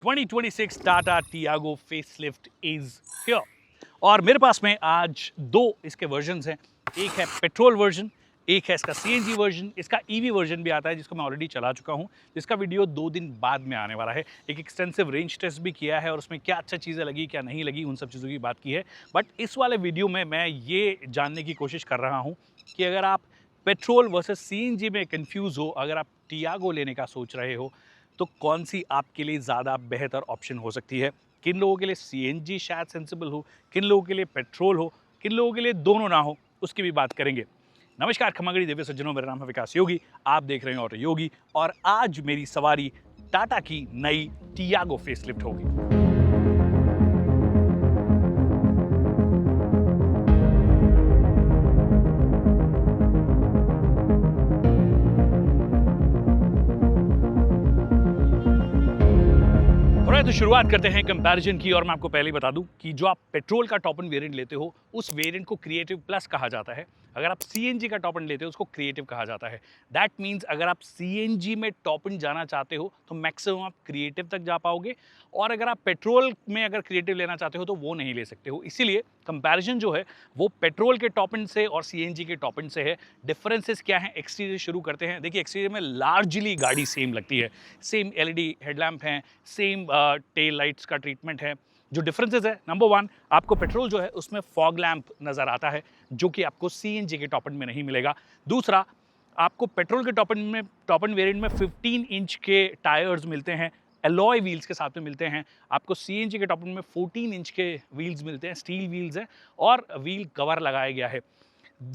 2026 Tata Tiago facelift is here और मेरे पास में आज दो इसके वर्जन्स हैं। एक है पेट्रोल वर्जन, एक है इसका सीएनजी वर्जन। इसका ईवी वर्जन भी आता है जिसको मैं ऑलरेडी चला चुका हूं, जिसका वीडियो 2 दिन बाद में आने वाला है। एक एक्सटेंसिव रेंज टेस्ट भी किया है और उसमें क्या अच्छा चीज़ें लगी क्या नहीं लगी उन सब चीज़ों की बात की है। बट इस वाले वीडियो में मैं ये जानने की कोशिश कर रहा हूँ कि अगर आप पेट्रोल वर्सेस सीएनजी में कंफ्यूज हो, अगर आप टियागो लेने का सोच रहे हो तो कौन सी आपके लिए ज़्यादा बेहतर ऑप्शन हो सकती है। किन लोगों के लिए सीएनजी शायद सेंसिबल हो, किन लोगों के लिए पेट्रोल हो, किन लोगों के लिए दोनों ना हो, उसकी भी बात करेंगे। नमस्कार खमागड़ी देवी सज्जनों, मेरा नाम है विकास योगी, आप देख रहे हैं ऑटो योगी और आज मेरी सवारी टाटा की नई टियागो फेसलिफ्ट होगी। तो शुरुआत करते हैं कंपैरिजन की और मैं आपको पहले ही बता दूं कि जो आप पेट्रोल का टॉप एंड वेरिएंट लेते हो उस वेरिएंट को क्रिएटिव प्लस कहा जाता है। अगर आप सीएनजी का टॉप एंड लेते हो उसको क्रिएटिव कहा जाता है। दैट मीन्स अगर आप सीएनजी में टॉप एंड जाना चाहते हो तो मैक्सिमम आप क्रिएटिव तक जा पाओगे और अगर आप पेट्रोल में अगर क्रिएटिव लेना चाहते हो तो वो नहीं ले सकते हो। इसीलिए कंपैरिजन जो है वो पेट्रोल के टॉप एंड से और सीएनजी के टॉप एंड से है। डिफरेंसेस क्या है, एक्सटीरियर शुरू करते हैं। देखिए एक्सटीरियर में लार्जली गाड़ी सेम लगती है, सेम एलईडी हेडलैम्प हैं, सेम टेल लाइट्स का ट्रीटमेंट है। जो डिफरेंसेस है, नंबर 1 आपको पेट्रोल जो है उसमें फॉग लैंप नज़र आता है जो कि आपको सीएनजी के टॉप एंड में नहीं मिलेगा। दूसरा, आपको पेट्रोल के टॉप एंड वेरिएंट में 15 इंच के टायर्स मिलते हैं, एलॉय व्हील्स के साथ में मिलते हैं। आपको सीएनजी के टॉप एंड में 14 इंच के व्हील्स मिलते हैं, स्टील व्हील्स हैं और व्हील कवर लगाया गया है।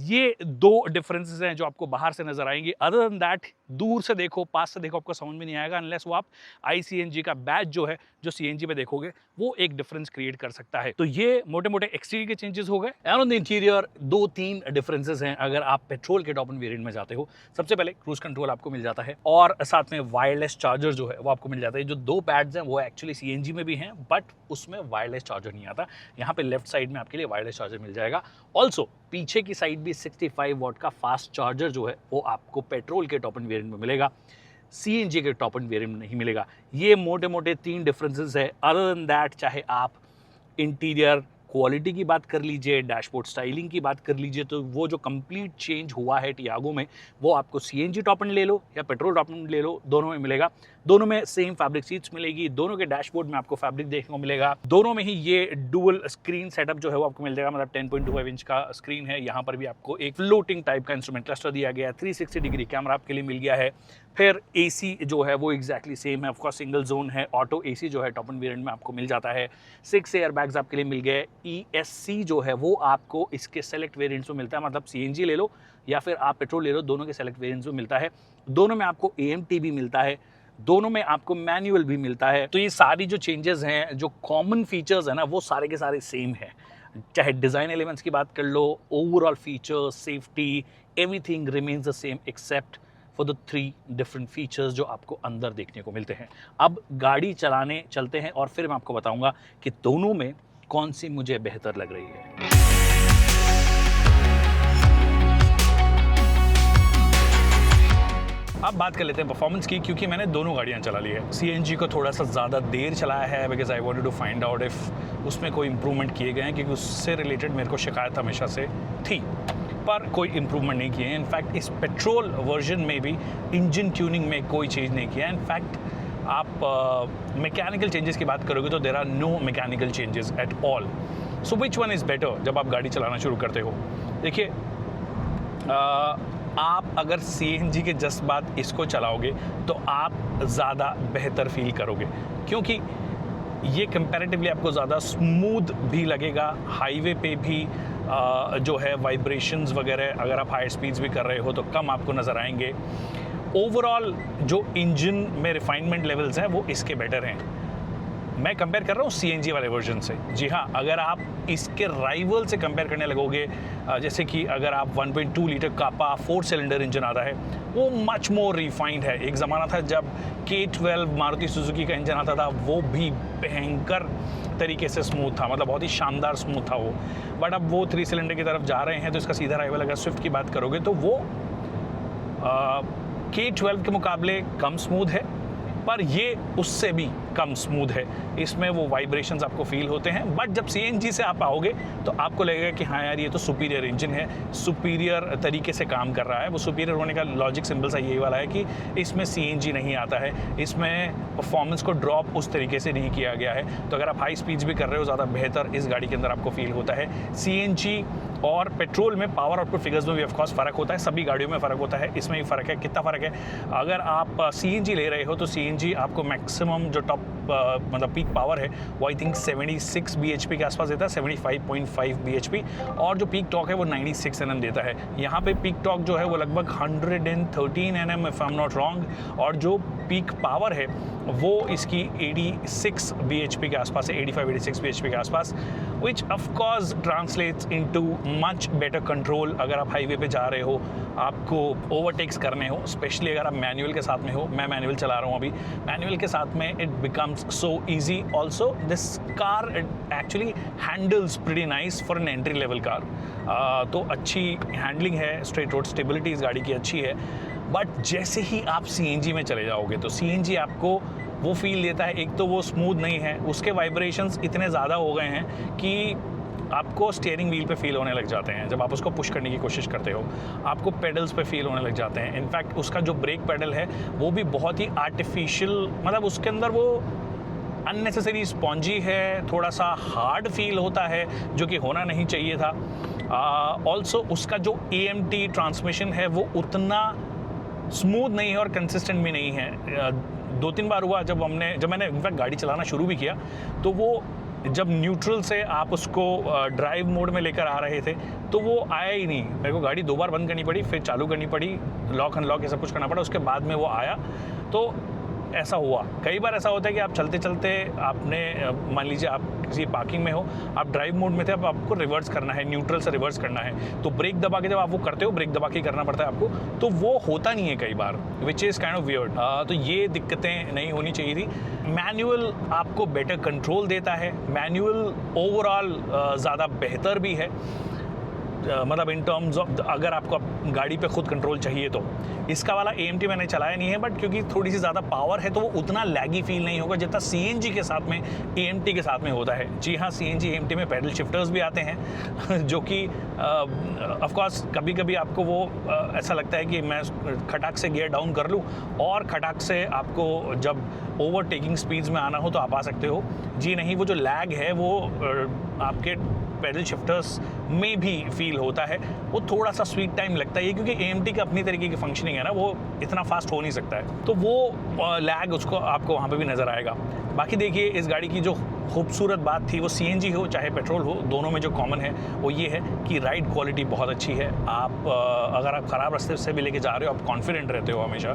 ये दो डिफरेंसेस हैं जो आपको बाहर से नजर आएंगे। अदर देन दैट, दूर से देखो पास से देखो आपको समझ में नहीं आएगा अनलेस वो आप iCNG का बैच जो है जो सीएनजी में देखोगे वो एक डिफरेंस क्रिएट कर सकता है। तो ये मोटे मोटे एक्सटीरियर के चेंजेस हो गए। And on the interior 2-3 differences हैं अगर आप पेट्रोल के टॉप एंड वेरिएंट में जाते हो। सबसे पहले क्रूज कंट्रोल आपको मिल जाता है और साथ में वायरलेस चार्जर जो है वो आपको मिल जाता है। जो 2 पैड्स हैं वो एक्चुअली सीएनजी में भी हैं बट उसमें वायरलेस चार्जर नहीं आता। यहाँ पे लेफ्ट साइड में आपके लिए वायरलेस चार्जर मिल जाएगा। ऑल्सो पीछे की साइड भी 65 वॉट का फास्ट चार्जर जो है वो आपको पेट्रोल के टॉप एंड वेरिएंट में मिलेगा, सीएनजी के टॉप एंड वेरिएंट में नहीं मिलेगा। ये मोटे मोटे 3 डिफरेंसेस है। अदर देन दैट, चाहे आप इंटीरियर क्वालिटी की बात कर लीजिए, डैशबोर्ड स्टाइलिंग की बात कर लीजिए, तो वो जो कंप्लीट चेंज हुआ है टियागो में वो आपको सीएनजी टॉप एंड ले लो या पेट्रोल टॉप एंड ले लो, दोनों में मिलेगा। दोनों में सेम फैब्रिक सीट्स मिलेगी, दोनों के डैशबोर्ड में आपको फैब्रिक देखने को मिलेगा। दोनों में ही ये डुअल स्क्रीन सेटअप जो है वो आपको मिल जाएगा, मतलब 10.25 इंच का स्क्रीन है। यहाँ पर भी आपको एक फ्लोटिंग टाइप का इंस्ट्रूमेंट क्लस्टर दिया गया है, 360 डिग्री कैमरा आपके लिए मिल गया है। फिर एसी जो है वो एग्जैक्टली सेम है, ऑफकोर्स सिंगल जोन है। ऑटो एसी जो है टॉप एंड वेरिएंट में आपको मिल जाता है। 6 एयर बैग्स आपके लिए मिल गए। ESC जो है वो आपको इसके सेलेक्ट वेरिएंट्स में मिलता है, मतलब सीएनजी ले लो या फिर आप पेट्रोल ले लो, दोनों के सेलेक्ट वेरिएंट्स में मिलता है। दोनों में आपको AMT भी मिलता है, दोनों में आपको मैनुअल भी मिलता है। तो ये सारी जो चेंजेस हैं, जो कॉमन फीचर्स हैं ना, वो सारे के सारे सेम है। चाहे डिज़ाइन एलिमेंट्स की बात कर लो, overall features, safety, everything remains the same except for the 3 different features जो आपको अंदर देखने को मिलते हैं। अब गाड़ी चलाने चलते हैं और फिर मैं आपको बताऊंगा कि दोनों में कौन सी मुझे बेहतर लग रही है। अब बात कर लेते हैं परफॉर्मेंस की, क्योंकि मैंने दोनों गाड़ियां चला ली है। सीएनजी को थोड़ा सा ज़्यादा देर चलाया है because I wanted to find out if उसमें कोई इंप्रूवमेंट किए गए हैं, क्योंकि उससे रिलेटेड मेरे को शिकायत हमेशा से थी पर कोई इंप्रूवमेंट नहीं किए हैं। इनफैक्ट इस पेट्रोल वर्जन में भी इंजन ट्यूनिंग में कोई चेंज नहीं किया है। इनफैक्ट आप मैकेनिकल चेंजेस की बात करोगे तो there are no mechanical changes at all. So which one is better जब आप गाड़ी चलाना शुरू करते हो? देखिए, आप अगर सीएनजी के जस्ट बाद इसको चलाओगे तो आप ज़्यादा बेहतर फील करोगे, क्योंकि ये कंपैरेटिवली आपको ज़्यादा स्मूथ भी लगेगा। हाईवे पे भी जो है वाइब्रेशंस वगैरह अगर आप हाई स्पीड्स भी कर रहे हो तो कम आपको नज़र आएंगे। ओवरऑल जो इंजन में रिफाइनमेंट लेवल्स हैं वो इसके बेटर हैं। मैं कंपेयर कर रहा हूँ सीएनजी वाले वर्जन से। जी हाँ, अगर आप इसके राइवल से कंपेयर करने लगोगे, जैसे कि अगर आप 1.2 लीटर कापा 4 सिलेंडर इंजन आता है वो मच मोर रिफाइंड है। एक ज़माना था जब K12 मारुति सुजुकी का इंजन आता था, वो भी भयंकर तरीके से स्मूथ था, मतलब बहुत ही शानदार स्मूथ था वो। बट अब वो 3 सिलेंडर की तरफ जा रहे हैं तो इसका सीधा राइवल अगर स्विफ्ट की बात करोगे तो वो K12 के मुकाबले कम स्मूथ है, पर ये उससे भी कम स्मूथ है, इसमें वो वाइब्रेशंस आपको फील होते हैं। बट जब CNG से आप आओगे तो आपको लगेगा कि हाँ यार, ये तो सुपीरियर इंजन है, सुपीरियर तरीके से काम कर रहा है। वो सुपीरियर होने का लॉजिक सिंपल सा यही वाला है कि इसमें CNG नहीं आता है, इसमें परफॉर्मेंस को ड्रॉप उस तरीके से नहीं किया गया है। तो अगर आप हाई स्पीड्स भी कर रहे हो, ज़्यादा बेहतर इस गाड़ी के अंदर आपको फील होता है। CNG और पेट्रोल में पावर आउटपुट फिगर्स में भी ऑफकोर्स फ़र्क होता है, सभी गाड़ियों में फ़र्क होता है, इसमें भी फ़र्क है। कितना फ़र्क है? अगर आप CNG ले रहे हो तो CNG आपको मैक्सिमम जो टॉप मतलब पीक पावर है वो आई थिंक 76 bhp के आसपास देता है, 75.5 bhp, और जो पीक टॉक है वो 96 Nm देता है। यहाँ पे पीक टॉक जो है वो लगभग 113 Nm if I am not wrong, और जो पीक पावर है वो इसकी 86 bhp के आसपास है, 85-86 bhp के आसपास, विच of course translates into much better control. अगर आप हाईवे पे जा रहे हो, आपको ओवरटेक्स करने हो, स्पेशली अगर आप मैनुअल के साथ में हो, मैं मैनुअल चला रहा हूँ अभी, मैनुअल के साथ में it becomes so easy. Also this car actually handles pretty nice for an entry level car. तो अच्छी हैंडलिंग है, स्ट्रेट रोड स्टेबिलिटी इस गाड़ी की अच्छी है। बट जैसे ही आप CNG में चले जाओगे तो CNG आपको वो फील देता है, एक तो वो स्मूथ नहीं है, उसके वाइब्रेशंस इतने ज़्यादा हो गए हैं कि आपको स्टीयरिंग व्हील पे फील होने लग जाते हैं। जब आप उसको पुश करने की कोशिश करते हो, आपको पेडल्स पे फील होने लग जाते हैं। इनफैक्ट उसका जो ब्रेक पेडल है वो भी बहुत ही आर्टिफिशियल, मतलब उसके अंदर वो अननेसेसरी स्पॉन्जी है, थोड़ा सा हार्ड फील होता है, जो कि होना नहीं चाहिए था। ऑल्सो उसका जो AMT ट्रांसमिशन है वो उतना स्मूथ नहीं है और कंसिस्टेंट भी नहीं है। 2-3 बार हुआ जब मैंने इनफैक्ट गाड़ी चलाना शुरू भी किया, तो वो जब न्यूट्रल से आप उसको ड्राइव मोड में लेकर आ रहे थे तो वो आया ही नहीं। मेरे को गाड़ी 2 बार बंद करनी पड़ी, फिर चालू करनी पड़ी, लॉक अनलॉक ये सब कुछ करना पड़ा, उसके बाद में वो आया। तो ऐसा हुआ, कई बार ऐसा होता है कि आप चलते चलते आपने मान लीजिए आप किसी पार्किंग में हो, आप ड्राइव मोड में थे, अब आपको रिवर्स करना है, न्यूट्रल से रिवर्स करना है, तो ब्रेक दबा के जब आप वो करते हो, ब्रेक दबा के करना पड़ता है आपको, तो वो होता नहीं है कई बार, which is kind of weird. तो ये दिक्कतें नहीं होनी चाहिए थी। मैनुअल आपको बेटर कंट्रोल देता है, मैनुअल ओवरऑल ज़्यादा बेहतर भी है, मतलब इन टर्म्स ऑफ अगर आपको गाड़ी पे खुद कंट्रोल चाहिए तो। इसका वाला AMT मैंने चलाया नहीं है, बट क्योंकि थोड़ी सी ज़्यादा पावर है तो वो उतना लैगी फील नहीं होगा जितना CNG के साथ में AMT के साथ में होता है। जी हाँ, CNG AMT में पैडल शिफ्टर्स भी आते हैं जो कि ऑफ कोर्स कभी कभी आपको वो ऐसा लगता है कि मैं खटाक से गियर डाउन कर लूँ और खटाक से आपको जब ओवरटेकिंग स्पीड्स में आना हो तो आप आ सकते हो। जी नहीं, वो जो लैग है वो आपके पैडल शिफ्टर्स में भी फील होता है, वो थोड़ा सा स्वीट टाइम लगता है, क्योंकि AMT की अपनी तरीके की फंक्शनिंग है ना, वो इतना फास्ट हो नहीं सकता है, तो वो लैग उसको आपको वहाँ पे भी नज़र आएगा। बाकी देखिए, इस गाड़ी की जो खूबसूरत बात थी वो CNG हो चाहे पेट्रोल हो, दोनों में जो कॉमन है वो ये है कि राइड क्वालिटी बहुत अच्छी है। आप अगर आप ख़राब रास्ते से भी लेके जा रहे हो, आप कॉन्फिडेंट रहते हो हमेशा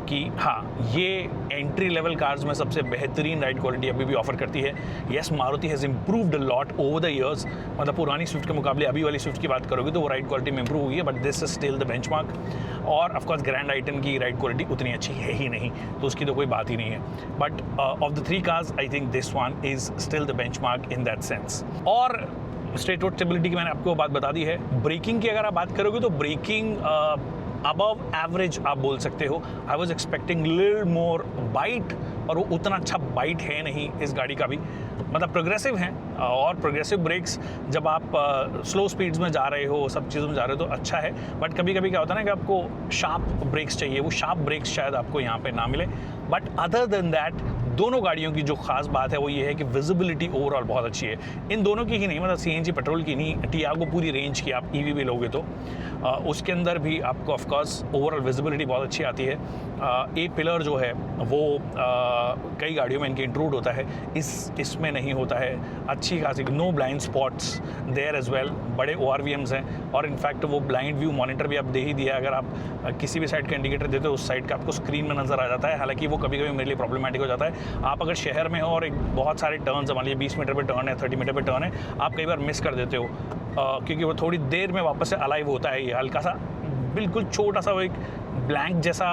कि हाँ, ये एंट्री लेवल कार्स में सबसे बेहतरीन राइड क्वालिटी अभी भी ऑफर करती है। Yes, Maruti has improved a lot over the years, मतलब पुरानी स्विफ्ट के मुकाबले अभी वाली स्विफ्ट की बात करोगे तो वो राइड क्वालिटी में इम्प्रूव हुई है, but this is still the benchmark. और ऑफकोर्स ग्रैंड आइटन की राइड क्वालिटी उतनी अच्छी है ही नहीं, तो उसकी तो कोई बात ही नहीं है। But of the 3 cars I think this one is still the benchmark in that sense. और स्ट्रेट रोड स्टेबिलिटी की मैंने आपको बात बता दी है। ब्रेकिंग की अगर आप बात करोगे तो ब्रेकिंग अबव एवरेज आप बोल सकते हो। I was expecting little more bite, और वो उतना अच्छा बाइट है नहीं इस गाड़ी का भी, मतलब प्रोग्रेसिव है, और प्रोग्रेसिव ब्रेक्स जब आप स्लो स्पीड्स में जा रहे हो, सब चीज़ों में जा रहे हो तो अच्छा है। बट कभी कभी क्या होता है ना कि आपको शार्प ब्रेक्स चाहिए, वो शार्प ब्रेक्स शायद आपको यहाँ पे ना मिले। बट अदर देन दैट दोनों गाड़ियों की जो खास बात है वो ये है कि विजिबिलिटी ओवरऑल बहुत अच्छी है। इन दोनों की ही नहीं, मतलब CNG पेट्रोल की नहीं, टियागो पूरी रेंज की आप EV भी लोगे तो उसके अंदर भी आपको ऑफकोर्स ओवरऑल विजिबिलिटी बहुत अच्छी आती है। ए पिलर जो है वो कई गाड़ियों में इनके इंक्लूड होता है, इसमें नहीं होता है। अच्छी खासी no blind spots there as well, बड़े ORVMs हैं, और इनफैक्ट वो ब्लाइंड व्यू मॉनिटर भी आप दे ही दिया। अगर आप किसी भी साइड का इंडिकेटर देते हो उस साइड का आपको स्क्रीन में नज़र आ जाता है। हालांकि वो कभी कभी मेरे लिए प्रॉब्लमेटिक हो जाता है। आप अगर शहर में हो और एक बहुत सारे टर्न्स, मान लीजिए 20 मीटर पे टर्न है, 30 मीटर पे टर्न है, आप कई बार मिस कर देते हो क्योंकि वो थोड़ी देर में वापस से अलाइव होता है। ये हल्का सा बिल्कुल छोटा सा वो एक ब्लैंक जैसा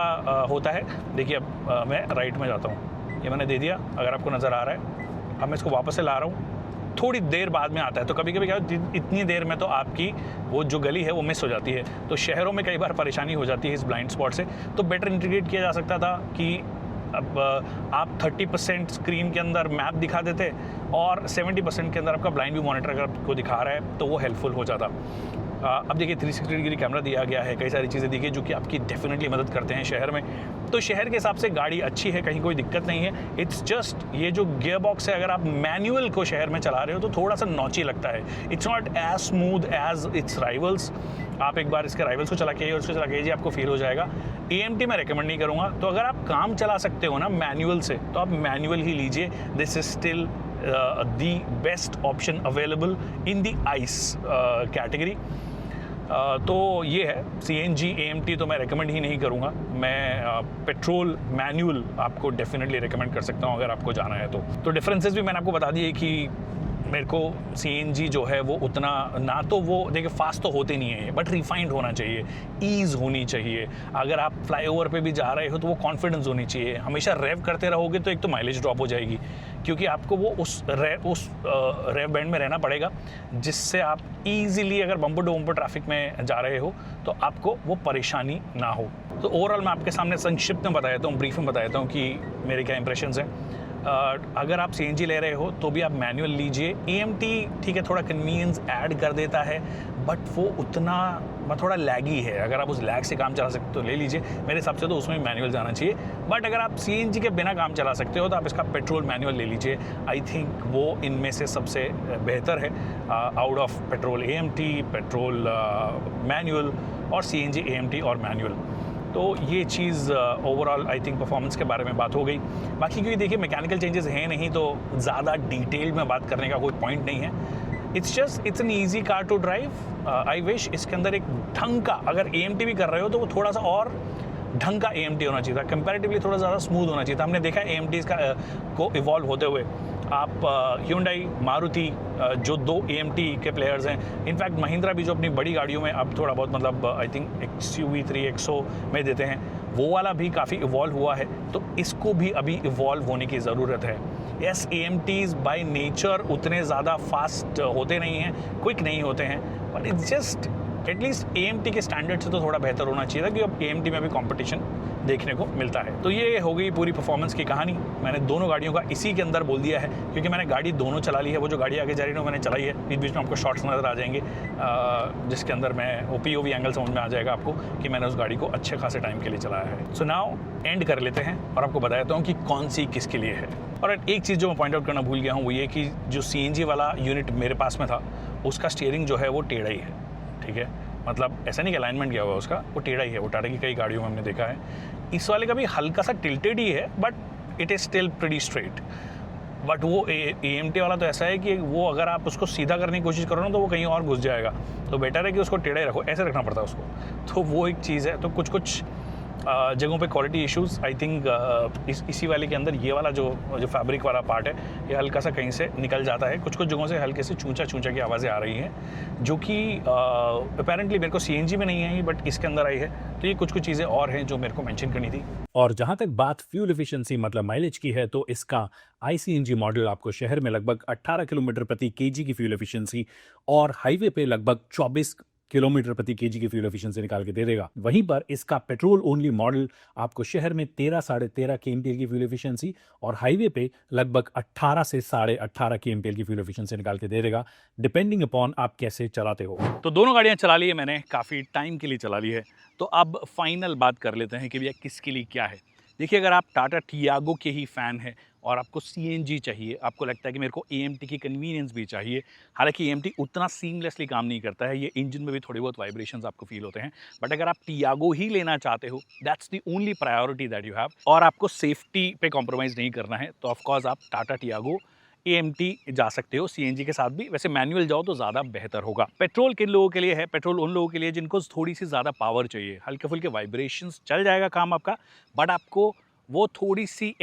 होता है। देखिए अब मैं राइट में जाता हूँ, ये मैंने दे दिया, अगर आपको नज़र आ रहा है। अब मैं इसको वापस से ला रहा हूँ, थोड़ी देर बाद में आता है, तो कभी कभी क्या इतनी देर में तो आपकी वो जो गली है वो मिस हो जाती है। तो शहरों में कई बार परेशानी हो जाती है इस ब्लाइंड स्पॉट से। तो बेटर इंटीग्रेट किया जा सकता था कि अब आप 30% स्क्रीन के अंदर मैप दिखा देते और 70% के अंदर आपका ब्लाइंड व्यू मॉनिटर अगर आपको दिखा रहा है तो वो हेल्पफुल हो जाता। अब देखिए 360 डिग्री कैमरा दिया गया है, कई सारी चीज़ें दी गई जो कि आपकी डेफिनेटली मदद करते हैं शहर में। तो शहर के हिसाब से गाड़ी अच्छी है, कहीं कोई दिक्कत नहीं है। इट्स जस्ट ये जो गियर बॉक्स है, अगर आप मैनुअल को शहर में चला रहे हो तो थोड़ा सा नॉची लगता है। It's not as smooth as its rivals. आप एक बार इसके राइवल्स को चला के और उसको चला के आपको फील हो जाएगा। AMT मैं रेकमेंड नहीं करूँगा। तो अगर आप काम चला सकते हो ना मैनुअल से, तो आप मैनुअल ही लीजिए। This is still the best option available in the ice category. तो ये है CNG AMT तो मैं रेकमेंड ही नहीं करूँगा। मैं पेट्रोल मैनुअल आपको डेफिनेटली रेकमेंड कर सकता हूँ अगर आपको जाना है तो डिफरेंसेस भी मैंने आपको बता दिए कि मेरे को CNG जो है वो उतना ना, तो वो देखिए फास्ट तो होते नहीं है, बट रिफाइंड होना चाहिए, ईज़ होनी चाहिए। अगर आप फ्लाईओवर पे भी जा रहे हो तो वो कॉन्फिडेंस होनी चाहिए। हमेशा रेव करते रहोगे तो एक तो माइलेज ड्रॉप हो जाएगी, क्योंकि आपको वो उस रेव बैंड में रहना पड़ेगा, जिससे आप ईजिली अगर बम्पर टू बम्पर ट्रैफिक में जा रहे हो तो आपको वो परेशानी ना हो। तो ओवरऑल मैं आपके सामने संक्षिप्त में बता देता हूँ, ब्रीफ में बता देता हूँ कि मेरे क्या इंप्रेशंस हैं। अगर आप CNG ले रहे हो तो भी आप मैनुअल लीजिए। AMT ठीक है, थोड़ा कन्वीनियंस ऐड कर देता है, बट वो उतना थोड़ा लैगी है। अगर आप उस लैग से काम चला सकते हो तो ले लीजिए। मेरे हिसाब से तो उसमें मैनुअल जाना चाहिए। बट अगर आप CNG के बिना काम चला सकते हो तो आप इसका पेट्रोल मैनुअल ले लीजिए। आई थिंक वो इनमें से सबसे बेहतर है out of petrol AMT, petrol manual और CNG AMT और मैनुअल। तो ये चीज़ ओवरऑल आई थिंक परफॉर्मेंस के बारे में बात हो गई। बाकी क्योंकि देखिए मैकेनिकल चेंजेस हैं नहीं, तो ज़्यादा डिटेल में बात करने का कोई पॉइंट नहीं है। It's an easy car to drive. I wish इसके अंदर एक ढंग का, अगर AMT भी कर रहे हो तो वो थोड़ा सा और ढंग का AMT होना चाहिए था, कंपैरेटिवली थोड़ा ज़्यादा स्मूथ होना चाहिए था। हमने देखा है AMTs का को इवॉल्व होते हुए। आप Hyundai, मारुति जो 2 AMT के प्लेयर्स हैं, इनफैक्ट महिंद्रा भी जो अपनी बड़ी गाड़ियों में अब थोड़ा बहुत मतलब आई थिंक XUV3 100 में देते हैं, वो वाला भी काफ़ी इवॉल्व हुआ है। तो इसको भी अभी इवॉल्व होने की ज़रूरत है। यस, AMTs बाय नेचर उतने ज़्यादा फास्ट होते नहीं हैं, क्विक नहीं होते हैं, but it's just at least AMT के स्टैंडर्ड से तो थोड़ा बेहतर होना चाहिए था, क्योंकि अब AMT में भी कंपटीशन देखने को मिलता है। तो ये हो गई पूरी परफॉर्मेंस की कहानी। मैंने दोनों गाड़ियों का इसी के अंदर बोल दिया है, क्योंकि मैंने गाड़ी दोनों चला ली है। वो जो गाड़ी आगे जा रही है मैंने चलाई है। बीच बीच में आपको शॉर्ट्स नज़र आ जाएंगे, जिसके अंदर मैं POV एंगल समझ में आ जाएगा आपको कि मैंने उस गाड़ी को अच्छे खासे टाइम के लिए चलाया है। सो नाउ एंड कर लेते हैं और आपको बता देता हूँ कि कौन सी किसके लिए है। और एक चीज़ जो मैं पॉइंट आउट करना भूल गया हूँ वो ये कि जो CNG वाला यूनिट मेरे पास में था, उसका स्टीयरिंग जो है वो टेढ़ा ही है। ठीक है, मतलब ऐसा नहीं कि अलाइनमेंट किया हुआ है उसका, वो टेढ़ा ही है। वो टाटा की कई गाड़ियों में हमने देखा है। इस वाले का भी हल्का सा टिल्टेड ही है, but it is still pretty straight. But वो AMT वाला तो ऐसा है कि वो अगर आप उसको सीधा करने की कोशिश करो ना तो वो कहीं और घुस जाएगा। तो बेटर है कि उसको टेढ़ा ही रखो, ऐसे रखना पड़ता है उसको। तो वो एक चीज़ है। तो कुछ जगहों पे क्वालिटी इश्यूज आई थिंक इसी वाले के अंदर ये वाला जो फैब्रिक वाला पार्ट है, ये हल्का सा कहीं से निकल जाता है। कुछ जगहों से हल्के से चूंचा की आवाज़ें आ रही हैं, जो कि अपेरेंटली मेरे को CNG में नहीं आई, बट इसके अंदर आई है। तो ये कुछ चीज़ें और हैं जो मेरे को मेंशन करनी थी। और जहां तक बात फ्यूल एफिशिएंसी मतलब माइलेज की है, तो इसका iCNG मॉडल आपको शहर में लगभग 18 किलोमीटर प्रति केजी की फ्यूल एफिशिएंसी और हाईवे पे लगभग 24 किलोमीटर प्रति केजी की फ्यूल एफिशिएंसी निकाल के दे देगा। वहीं पर इसका पेट्रोल ओनली मॉडल आपको शहर में 13 साढ़े 13 kmpl की फ्यूल एफिशिएंसी और हाईवे पे लगभग 18 से साढ़े 18 kmpl की फ्यूल एफिशिएंसी निकाल के दे देगा, डिपेंडिंग अपॉन आप कैसे चलाते हो। तो दोनों गाड़ियां चला ली है मैंने, काफ़ी टाइम के लिए चला ली है। तो अब फाइनल बात कर लेते हैं कि भैया किसके लिए क्या है। देखिए, अगर आप टाटा टियागो के ही फ़ैन हैं और आपको CNG चाहिए, आपको लगता है कि मेरे को AMT की कन्वीनियंस भी चाहिए, हालांकि AMT उतना सीमलेसली काम नहीं करता है, ये इंजन में भी थोड़ी बहुत वाइब्रेशंस आपको फील होते हैं, बट अगर आप टियागो ही लेना चाहते हो, that's the only priority that you have, और आपको सेफ्टी पे कॉम्प्रोमाइज़ नहीं करना है, तो ऑफकोर्स आप टाटा टियागो AMT जा सकते हो CNG के साथ भी। वैसे मैनुअल जाओ तो ज़्यादा बेहतर होगा। पेट्रोल किन लोगों के लिए है? पेट्रोल उन लोगों के लिए जिनको थोड़ी सी ज़्यादा पावर चाहिए, हल्के फुल्के वाइब्रेशंस चल जाएगा काम आपका, बट आपको वो थोड़ी सी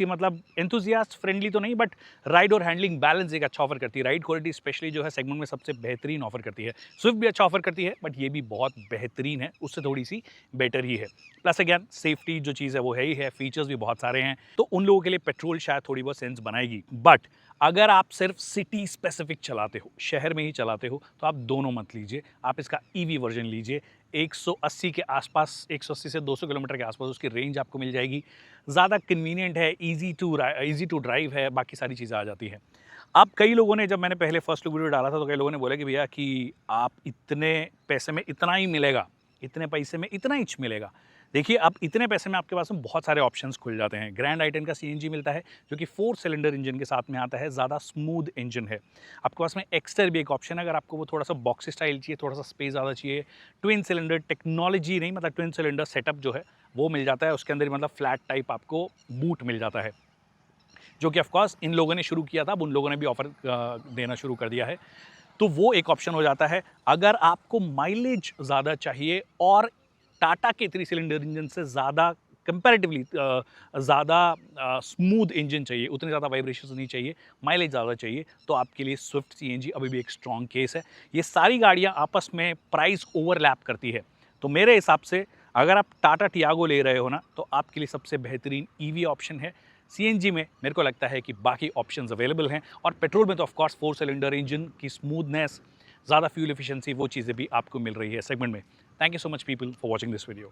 मतलब एंथुजियास्ट फ्रेंडली तो नहीं, बट राइड और हैंडलिंग बैलेंस एक अच्छा ऑफर करती है। राइड क्वालिटी स्पेशली जो है सेगमेंट में सबसे बेहतरीन ऑफर करती है। स्विफ्ट भी अच्छा ऑफर करती है, बट ये भी बहुत बेहतरीन है, उससे थोड़ी सी बेटर ही है। प्लस अगेन सेफ्टी जो चीज़ है वो है ही है, फीचर्स भी बहुत सारे हैं, तो उन लोगों के लिए पेट्रोल शायद थोड़ी बहुत सेंस बनाएगी। बट अगर आप सिर्फ सिटी स्पेसिफिक चलाते हो, शहर में ही चलाते हो, तो आप दोनों मत लीजिए, आप इसका EV वर्जन लीजिए। 180 के आसपास, 180 से 200 किलोमीटर के आसपास उसकी रेंज आपको मिल जाएगी। ज़्यादा कन्वीनियंट है, ईज़ी टू ड्राइव है, बाकी सारी चीज़ें आ जाती हैं। अब कई लोगों ने, जब मैंने पहले फर्स्ट लुक वीडियो डाला था तो कई लोगों ने बोला कि भैया कि आप इतने पैसे में इतना ही मिलेगा, इतने पैसे में इतना इंच मिलेगा। देखिए, अब इतने पैसे में आपके पास में बहुत सारे ऑप्शंस खुल जाते हैं। ग्रैंड आई-10 का सीएनजी मिलता है जो कि 4 सिलेंडर इंजन के साथ में आता है, ज़्यादा स्मूथ इंजन है। आपके पास में एक्स्टर भी एक ऑप्शन है, अगर आपको वो थोड़ा सा बॉक्सी स्टाइल चाहिए, थोड़ा सा स्पेस ज़्यादा चाहिए। ट्विन सिलेंडर टेक्नोलॉजी नहीं, मतलब ट्विन सिलेंडर सेटअप जो है वो मिल जाता है। उसके अंदर मतलब फ्लैट टाइप आपको बूट मिल जाता है, जो कि ऑफकोर्स इन लोगों ने शुरू किया था, अब उन लोगों ने भी ऑफर देना शुरू कर दिया है। तो वो एक ऑप्शन हो जाता है। अगर आपको माइलेज ज़्यादा चाहिए और टाटा के 3 सिलेंडर इंजन से ज़्यादा कंपैरेटिवली ज़्यादा स्मूथ इंजन चाहिए, उतने ज़्यादा वाइब्रेशंस नहीं चाहिए, माइलेज ज़्यादा चाहिए, तो आपके लिए स्विफ्ट सीएनजी अभी भी एक स्ट्रॉन्ग केस है। ये सारी गाड़ियाँ आपस में प्राइस ओवरलैप करती है। तो मेरे हिसाब से अगर आप टाटा टियागो ले रहे हो ना, तो आपके लिए सबसे बेहतरीन ईवी ऑप्शन है। सीएनजी में मेरे को लगता है कि बाकी ऑप्शंस अवेलेबल हैं, और पेट्रोल में तो ऑफ कोर्स 4 सिलेंडर इंजन की स्मूथनेस, ज़्यादा फ्यूल एफिशिएंसी, वो चीज़ें भी आपको मिल रही है सेगमेंट में। Thank you so much people for watching this video.